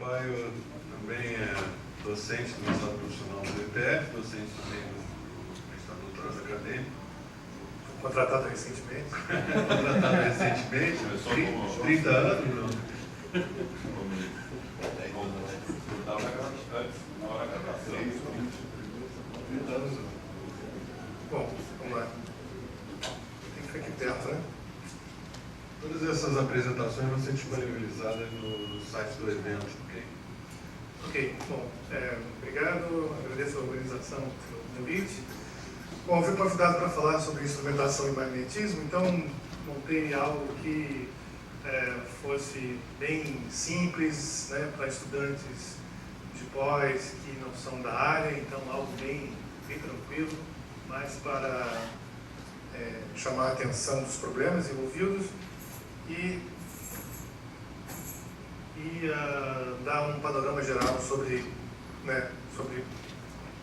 Sampaio também é docente do mestrado profissional do IPF, docente também do mestrado doutorado acadêmico. Contratado recentemente. Contratado recentemente, 30 anos, não? Bom, vamos lá. Tem que ficar aqui perto, né? Todas essas apresentações vão ser disponibilizadas no site do evento, ok? Ok, bom, obrigado, agradeço a organização pelo convite. Bom, eu fui convidado para falar sobre instrumentação e magnetismo, então montei algo que fosse bem simples, né, para estudantes de pós que não são da área, então algo bem tranquilo, mas para chamar a atenção dos problemas envolvidos e dar um panorama geral sobre,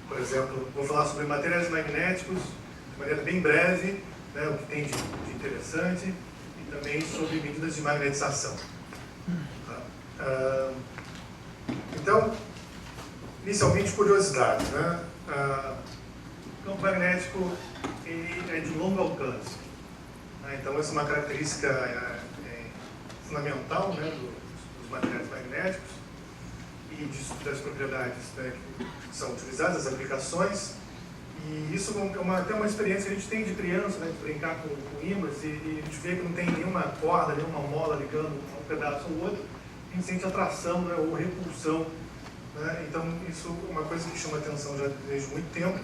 por exemplo, vou falar sobre materiais magnéticos de maneira bem breve, né, o que tem de interessante, e também sobre medidas de magnetização. Tá? Então, inicialmente, curiosidade, né? O campo magnético ele é de longo alcance, né? Então essa é uma característica fundamental, né, dos materiais magnéticos e das propriedades, né, que são utilizadas, as aplicações. E isso é até uma experiência que a gente tem de criança, né, de brincar com ímãs, e a gente vê que não tem nenhuma corda, nenhuma mola ligando um pedaço ao outro, a gente sente atração, né, ou repulsão. Né? Então, isso é uma coisa que chama atenção já desde muito tempo.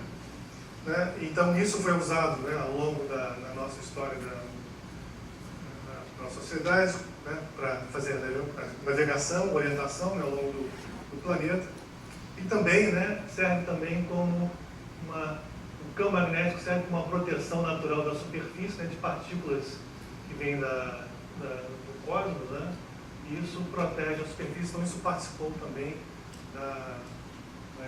Né? Então, isso foi usado, né, ao longo da nossa história, da nossa sociedade, né, para fazer a navegação, orientação, né, ao longo do planeta. E também, né, serve também como o campo magnético serve como uma proteção natural da superfície, né, de partículas que vêm do cosmos, né? E isso protege a superfície, então isso participou também da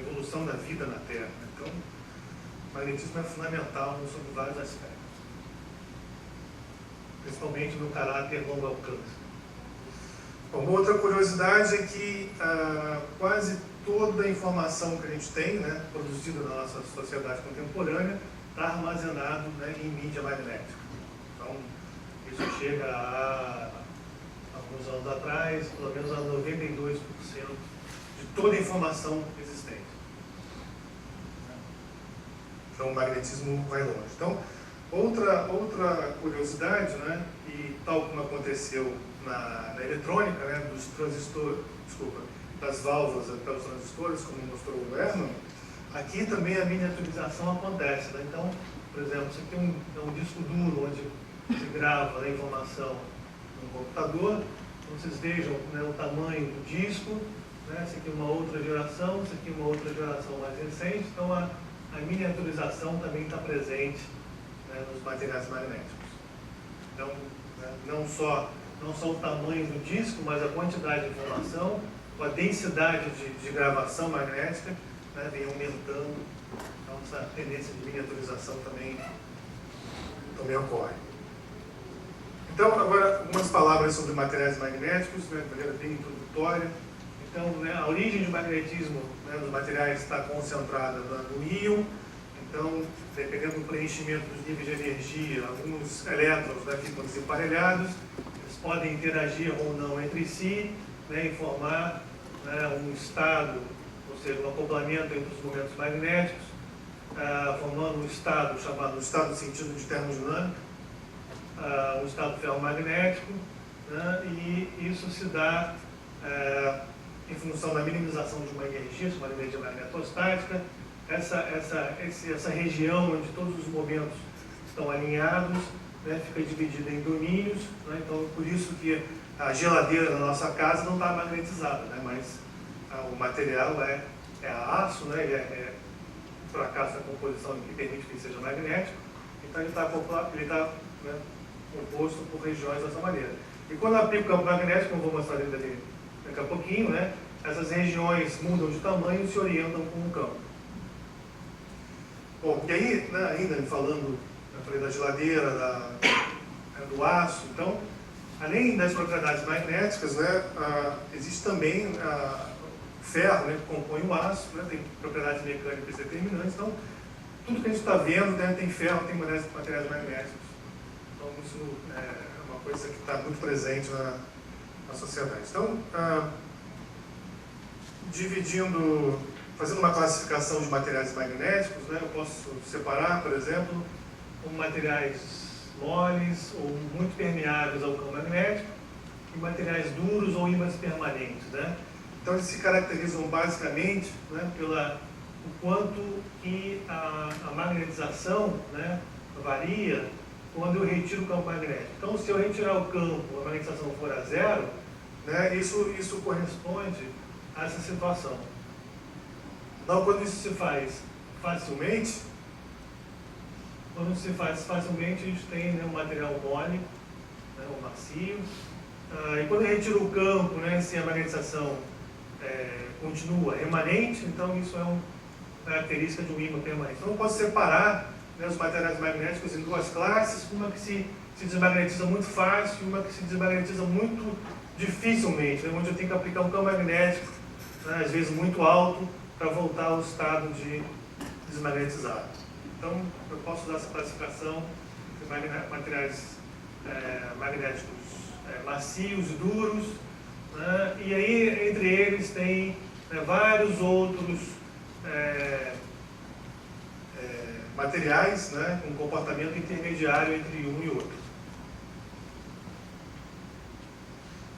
evolução da vida na Terra. Então, o magnetismo é fundamental sobre vários aspectos, principalmente no caráter longo alcance. Bom, uma outra curiosidade é que quase toda a informação que a gente tem, né, produzida na nossa sociedade contemporânea, está armazenado, né, em mídia magnética. Então, isso chega a alguns anos atrás, pelo menos a 92% de toda a informação existente. Então, o magnetismo vai longe. Então, outra curiosidade, né, e tal como aconteceu na eletrônica, né, dos transistores, das válvulas até os transistores, como mostrou o Hermann, aqui também a miniaturização acontece. Né? Então, por exemplo, isso aqui é um disco duro onde se grava a informação no computador. Então, vocês vejam, né, o tamanho do disco, né? Essa aqui é uma outra geração, essa aqui é uma outra geração mais recente. Então, a miniaturização também está presente, né, nos materiais magnéticos. Então, né, não só o tamanho do disco, mas a quantidade de informação, a densidade de gravação magnética, né, vem aumentando. Então, essa tendência de miniaturização também ocorre. Então, agora, algumas palavras sobre materiais magnéticos, né, de maneira bem introdutória. Então, né, a origem do magnetismo, né, dos materiais está concentrada no íon. Então, dependendo do preenchimento dos níveis de energia, alguns elétrons, né, ficam desemparelhados, eles podem interagir ou não entre si, né, e formar, né, um estado, ou seja, um acoplamento entre os momentos magnéticos, formando um estado chamado estado de sentido de termodinâmica, um estado ferromagnético, né, e isso se dá em função da minimização de uma energia, uma energia magnetostática. Essa região onde todos os momentos estão alinhados, né, fica dividida em domínios, né, então por isso que a geladeira da nossa casa não está magnetizada, né, mas o material é aço, né, ele por acaso a composição que permite que ele seja magnético, então ele está né, composto por regiões dessa maneira. E quando aplica o campo magnético, como eu vou mostrar daqui a pouquinho, né, essas regiões mudam de tamanho e se orientam com o campo. Bom, e aí, né, ainda falando, eu falei da geladeira, do aço, então, além das propriedades magnéticas, né, existe também ferro, né, que compõe o aço, né, tem propriedades mecânicas determinantes. Então, tudo que a gente está vendo, né, tem ferro, tem materiais magnéticos. Então, isso é uma coisa que está muito presente na sociedade. Então, fazendo uma classificação de materiais magnéticos, né, eu posso separar, por exemplo, como materiais moles ou muito permeáveis ao campo magnético e materiais duros ou ímãs permanentes, né? Então, eles se caracterizam basicamente, né, o quanto que a magnetização, né, varia quando eu retiro o campo magnético. Então, se eu retirar o campo, a magnetização for a zero, né, isso corresponde a essa situação. Então, quando isso se faz facilmente, a gente tem, né, um material mole, né, um macio. E quando eu retiro o campo, né, se a magnetização continua remanente, então isso é uma característica de um ímã permanente. Então, eu posso separar, né, os materiais magnéticos em duas classes, uma que se desmagnetiza muito fácil e uma que se desmagnetiza muito dificilmente, né, onde eu tenho que aplicar um campo magnético, né, às vezes muito alto, para voltar ao estado de desmagnetizado. Então, eu posso usar essa classificação de materiais magnéticos macios e duros, né? E aí, entre eles, tem, né, vários outros materiais, né, com comportamento intermediário entre um e outro.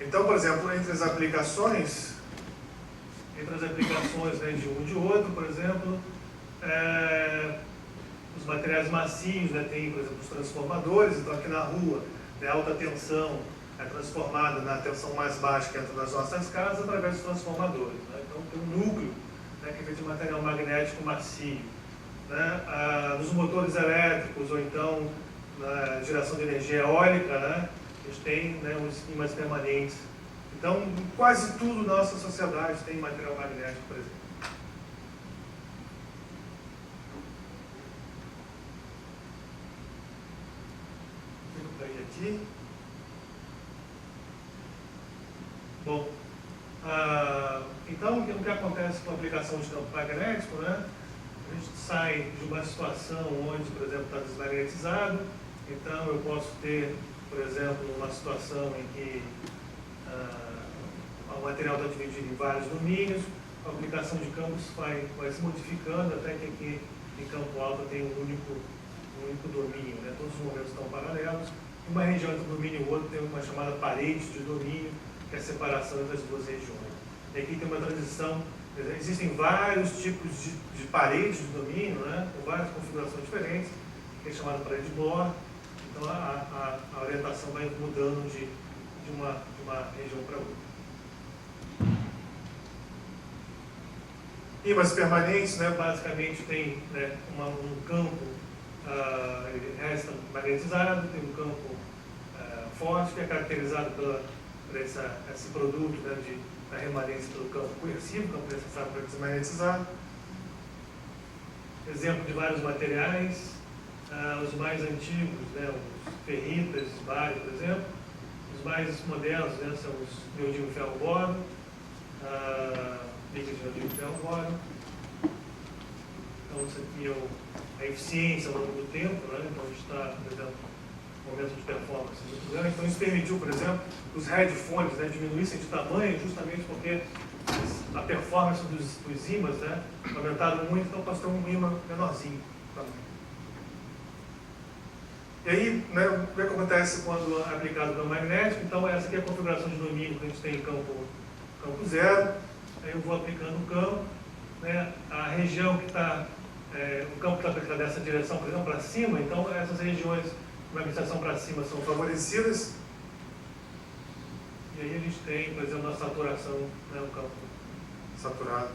Então, por exemplo, entre as aplicações, né, de um e de outro, por exemplo, os materiais macios, né, tem, por exemplo, os transformadores. Então, aqui na rua, né, a alta tensão é transformada na tensão mais baixa que entra nas nossas casas através dos transformadores, né? Então, tem um núcleo, né, que é feito de material magnético macio, né? Nos motores elétricos, ou então na geração de energia eólica, né, a gente tem, né, os ímãs permanentes. Então, quase tudo na nossa sociedade tem material magnético, por exemplo. Aqui. Bom, então, o que acontece com a aplicação de campo magnético, né? A gente sai de uma situação onde, por exemplo, está desmagnetizado. Então, eu posso ter, por exemplo, uma situação em que o material está dividido em vários domínios. A aplicação de campos vai se modificando até que aqui em campo alto tem um único domínio, né? Todos os momentos estão paralelos. Uma região entre um domínio e o outro tem uma chamada parede de domínio, que é a separação entre as duas regiões. E aqui tem uma transição, existem vários tipos de paredes de domínio, né, com várias configurações diferentes, que é chamada parede de Bohr. Então, a orientação vai mudando de uma região para outra. Ímãs permanentes, né, basicamente tem, né, um campo ele resta magnetizado, tem um campo forte, que é caracterizado por esse produto, né, da remanência do campo coercivo, campo necessário para desmagnetizar. Exemplo de vários materiais, os mais antigos, né, os ferritas, bários, por exemplo. Os mais modernos, né, são os neodímio ferro boro, níquel de neodímio ferro boro. Então, isso aqui é a eficiência ao longo do tempo, né? Então, a gente está, por exemplo, no momento de performance muito grande. Então, isso permitiu, por exemplo, os headphones, né, diminuíssem de tamanho, justamente porque a performance dos ímãs, né, aumentaram muito, então posso ter um ímã menorzinho também. E aí, né, o que acontece quando é aplicado o campo magnético? Então, essa aqui é a configuração de domínio que a gente tem em campo zero. Aí eu vou aplicando o campo, né, a região que está, o campo que está aplicado nessa direção, por exemplo, para cima. Então, essas regiões de magnetização para cima são favorecidas. E aí a gente tem, por exemplo, a saturação, né, o campo saturado.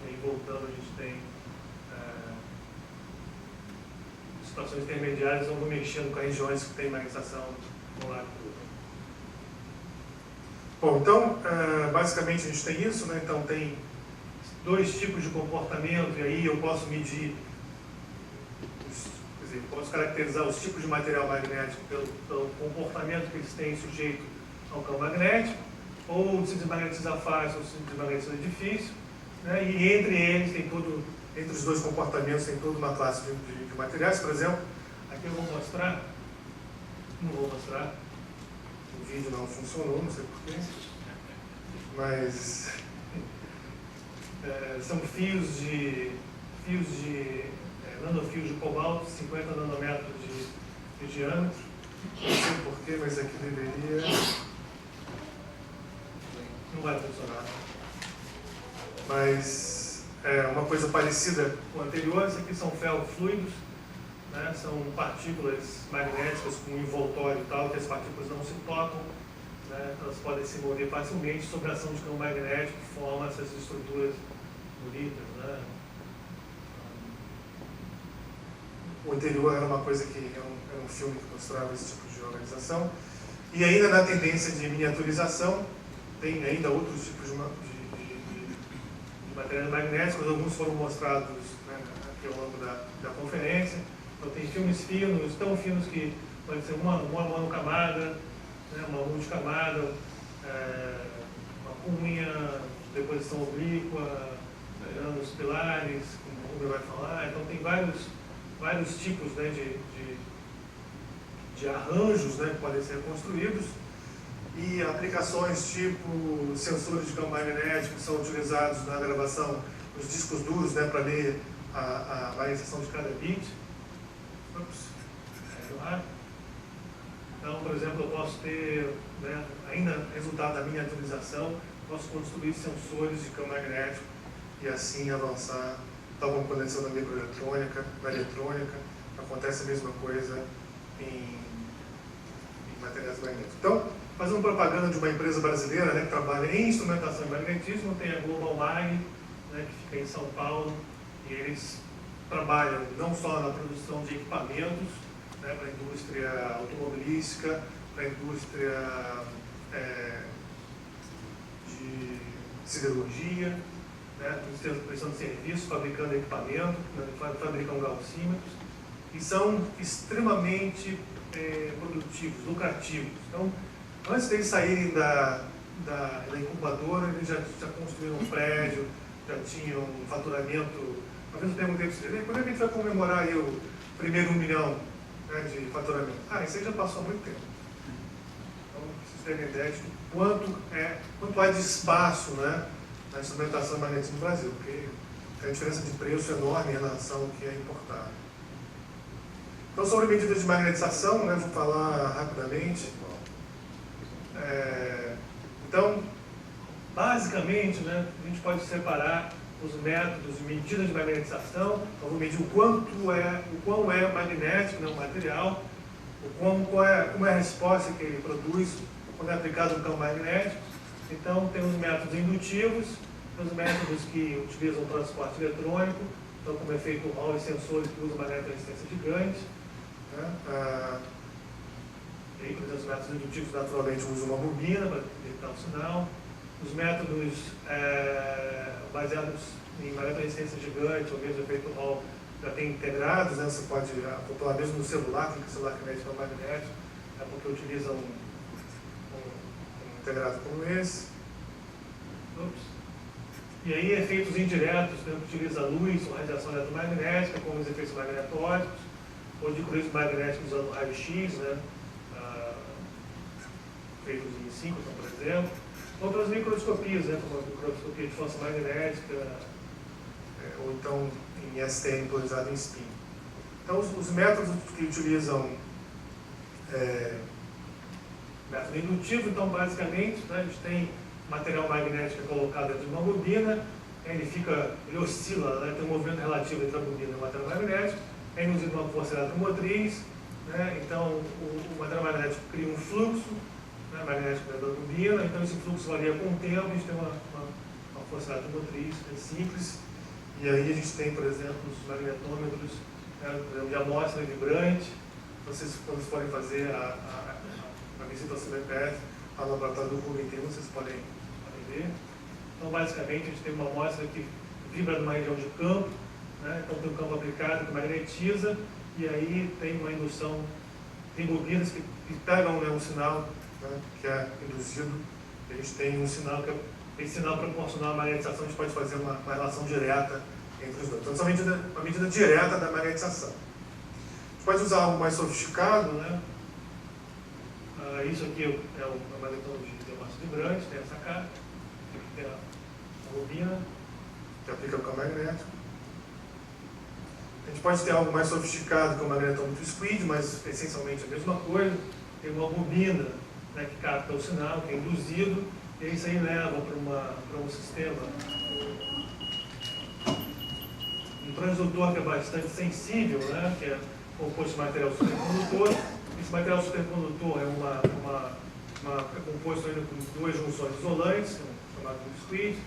E aí, voltando, a gente tem situações intermediárias, onde eu vou mexendo com as regiões que tem magnetização de um lado e do outro. Bom, então, basicamente a gente tem isso, né? Então, tem dois tipos de comportamento, e aí eu posso medir, quer dizer, posso caracterizar os tipos de material magnético pelo comportamento que eles têm sujeito ao campo magnético. ou se desmagnetiza fácil ou se desmagnetiza difícil, né? E entre eles tem todo, entre os dois comportamentos tem toda uma classe de materiais. Por exemplo, aqui eu vou mostrar, não vou mostrar, o vídeo não funcionou, não sei porquê, mas são nanofios de cobalto, 50 nanômetros de diâmetro. Não sei porquê, mas aqui deveria... Não vai funcionar. Mas uma coisa parecida com o anterior, isso aqui são ferrofluidos, né? São partículas magnéticas com envoltório e tal, que as partículas não se tocam, né? Elas podem se mover facilmente sob a ação de campo magnético, que forma essas estruturas bonitas, né? O anterior era uma coisa que era um filme que mostrava esse tipo de organização. E ainda na tendência de miniaturização, tem ainda outros tipos de materiais magnéticos, alguns foram mostrados, né, aqui ao longo da conferência. Então tem filmes finos, tão finos que pode ser uma monocamada, né, uma multicamada, uma cunha, deposição oblíqua, anos pilares, como o Rubem vai falar. Então tem vários tipos, né, de arranjos, né, que podem ser construídos, e aplicações tipo sensores de campo magnético são utilizados na gravação dos discos duros, né, para ler a variação de cada bit. Então, por exemplo, eu posso ter, né, ainda resultado da miniaturização, posso construir sensores de campo magnético e assim avançar, tal como aconteceu na microeletrônica, na eletrônica, acontece a mesma coisa em materiais magnéticos. Então, fazendo propaganda de uma empresa brasileira, né, que trabalha em instrumentação e magnetismo, tem a Global Mag, né, que fica em São Paulo, e eles trabalham não só na produção de equipamentos, né, para a indústria automobilística, para a indústria de siderurgia, né, prestando serviços, fabricando equipamento, né, fabricam galcímetros, e são extremamente produtivos, lucrativos. Então, antes deles saírem da incubadora, eles já construíram um prédio, já tinham um faturamento. Uma vez eu perguntei para vocês, quando é que a gente vai comemorar aí o primeiro 1 milhão, né, de faturamento? Isso aí já passou há muito tempo. Então, vocês terem ideia de quanto há de espaço, né, na instrumentação e magnetismo no Brasil, porque tem a diferença de preço enorme em relação ao que é importado. Então, sobre medidas de magnetização, né, vou falar rapidamente. Então, basicamente, né, a gente pode separar os métodos de medida de magnetização. Então, vou medir o quão é magnético, né, o material, como é a resposta que ele produz quando é aplicado no campo magnético. Então, tem os métodos indutivos, tem os métodos que utilizam o transporte eletrônico, então, como efeito Hall e sensores que usam magnetoresistência gigante. Né? E aí, por exemplo, os métodos indutivos naturalmente usam uma bobina para detectar o sinal. Os métodos baseados em magnetoresistência gigante, ou mesmo efeito Hall, já tem integrados, né? Você pode acoplar mesmo no celular, tem que o celular que mede para magnético, porque utilizam um integrado como esse. E aí, efeitos indiretos, né, que utiliza luz ou radiação eletromagnética, como os efeitos magnetóticos, ou de cruísmo magnético usando raio-x, né, feitos em síncrotron, por exemplo. Outras microscopias, né, como a microscopia de força magnética, ou então em STM polarizado em spin. Então, os métodos que utilizam método indutivo, então, basicamente, né, a gente tem material magnético colocado dentro de uma bobina, ele oscila, né, tem um movimento relativo entre a bobina e o material magnético, é induzido uma força eletromotriz, né, então o material magnético cria um fluxo, né, magnético dentro da bobina, então esse fluxo varia com o tempo, a gente tem uma força eletromotriz simples, e aí a gente tem, por exemplo, os magnetômetros, né, de amostra vibrante. Vocês, quando vocês podem fazer a visita ao CBPF, ao laboratório do Rubem, vocês podem ver. Então, basicamente, a gente tem uma amostra que vibra numa região de campo, né? Então tem um campo aplicado que magnetiza, e aí tem uma indução, tem bobinas que pegam, né, um sinal, né, que é induzido A gente tem um sinal que esse sinal proporcional à magnetização, a gente pode fazer uma relação direta entre os dois. Então, essa é uma medida direta da magnetização. A gente pode usar algo mais sofisticado, né? Isso aqui é uma magnetron de amostra vibrante, tem essa carga, aqui tem a bobina, que aplica o campo magnético. A gente pode ter algo mais sofisticado, que é o magnetômetro squid, mas essencialmente a mesma coisa. Tem uma bobina, né, que capta o sinal, que é induzido, e isso aí leva para um sistema, um transdutor que é bastante sensível, né, que é composto de material supercondutor. Esse material supercondutor é composto ainda com duas junções isolantes, chamado de squid,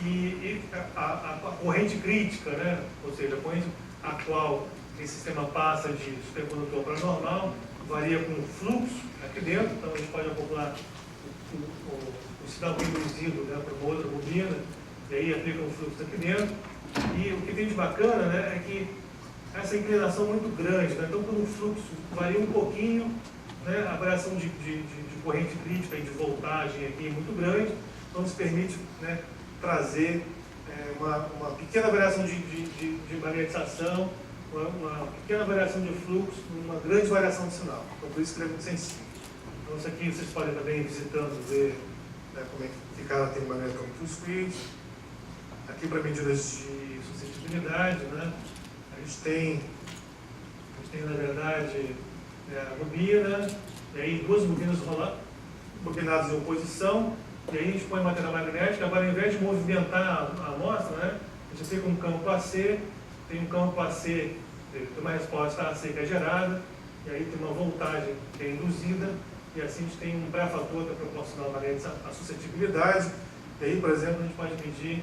e a corrente crítica, né, ou seja, a corrente a qual esse sistema passa de supercondutor para normal, varia com o fluxo aqui dentro, então a gente pode acoplar o sinal induzido, né, para uma outra bobina, e aí aplica um fluxo aqui dentro. E o que tem de bacana, né, é que essa inclinação muito grande, né, então quando o fluxo varia um pouquinho, né, a variação de corrente crítica e de voltagem aqui é muito grande, então nos permite, né, trazer uma pequena variação de magnetização, uma pequena variação de fluxo, uma grande variação de sinal. Então, por isso que ele é muito sensível. Então, isso aqui vocês podem também ir visitando, ver, né, como é que cada tem o magnetômetro squid. Aqui para medidas de suscetibilidade, né, a gente tem na verdade, a bobina, e aí duas bobinas bobinadas em oposição. E aí a gente põe material magnético, agora ao invés de movimentar a amostra, né, a gente fica um campo AC, tem um campo AC, tem uma resposta AC que é gerada, e aí tem uma voltagem que é induzida, e assim a gente tem um pré-fator que é proporcional à suscetibilidade. E aí, por exemplo, a gente pode medir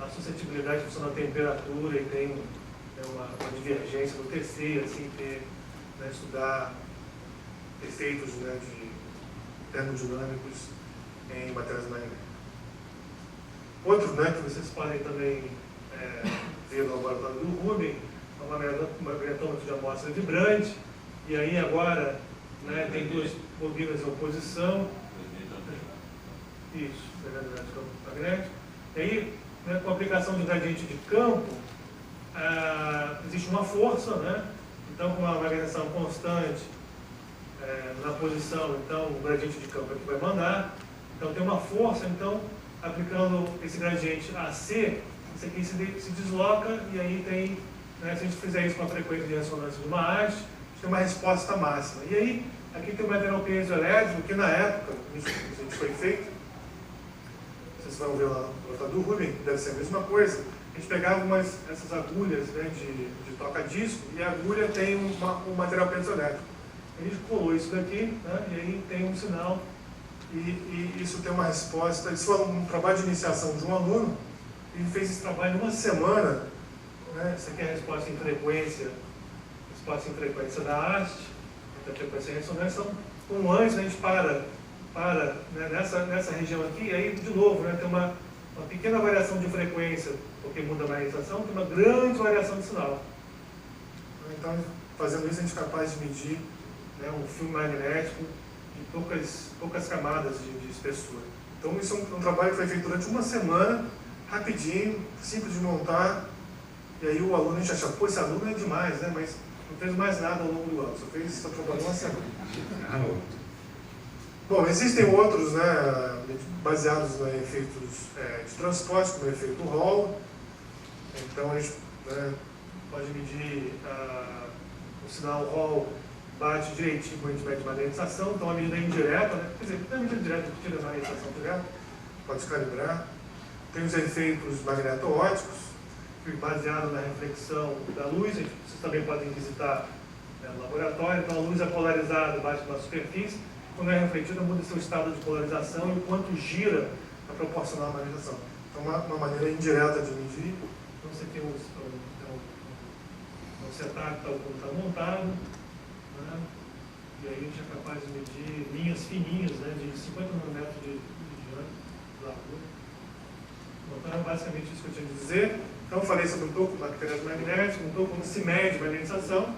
a suscetibilidade em função da temperatura, e tem uma divergência no TC, e assim estudar efeitos, né, de termodinâmicos em materiais magnéticos. Outro, né, que vocês podem também ver no laboratório do Rubin, é um magnetômetro de amostra vibrante, e aí agora, né, tem duas bobinas em oposição. Isso, magnético. E aí, né, com a aplicação de gradiente de campo, existe uma força, né? Então, com uma magnetização constante na posição, então o gradiente de campo é que vai mandar. Então tem uma força, então aplicando esse gradiente AC, isso aqui se desloca, e aí tem, né, se a gente fizer isso com a frequência de ressonância de uma haste, a gente tem uma resposta máxima. E aí, aqui tem o material piezoelétrico, que na época, isso foi feito, vocês vão ver lá no laboratório do Rubin, deve ser a mesma coisa. A gente pegava essas agulhas, né, de toca-disco, e a agulha tem um material piezoelétrico. A gente colou isso daqui, né, e aí tem um sinal, e isso tem uma resposta. Isso foi um trabalho de iniciação de um aluno, ele fez esse trabalho em uma semana, né. Isso aqui é a resposta em frequência da haste, da frequência de ressonância. Então, antes a gente para né, nessa região aqui, e aí de novo, né, tem uma pequena variação de frequência, porque muda a magnetização, tem uma grande variação de sinal. Então, fazendo isso, a gente é capaz de medir, né, um fio magnético de poucas camadas de espessura. Então, isso é um trabalho que foi feito durante uma semana, rapidinho, simples de montar, e aí o aluno, a gente achava, pô, esse aluno é demais, né, mas não fez mais nada ao longo do ano, só fez esse trabalho uma semana. Bom, existem outros, né, baseados em efeitos de transporte, como o efeito Hall. Então, a gente, né, pode medir o sinal Hall bate direitinho com a gente mede magnetização, então a medida é indireta, né? Quer dizer, não é medida direta, que tira a magnetização direta, pode se calibrar. Tem os efeitos magneto-ópticos, que baseado na reflexão da luz, vocês também podem visitar, né, no laboratório. Então a luz é polarizada, bate na superfície, quando é refletida muda seu estado de polarização e o quanto gira a proporcional à magnetização. Então uma maneira indireta de medir. Então você tem um setup tal como está montado, né? E aí a gente é capaz de medir linhas fininhas, né, de 50 nanômetros de largura. Então é basicamente isso que eu tinha que dizer. Então eu falei sobre um pouco de materiais magnéticos, um pouco como se mede magnetização.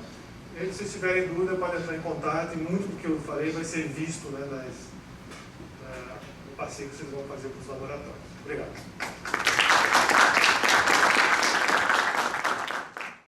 E aí, se vocês tiverem dúvida, podem entrar em contato, e muito do que eu falei vai ser visto, né, passeio que vocês vão fazer para os laboratórios. Obrigado.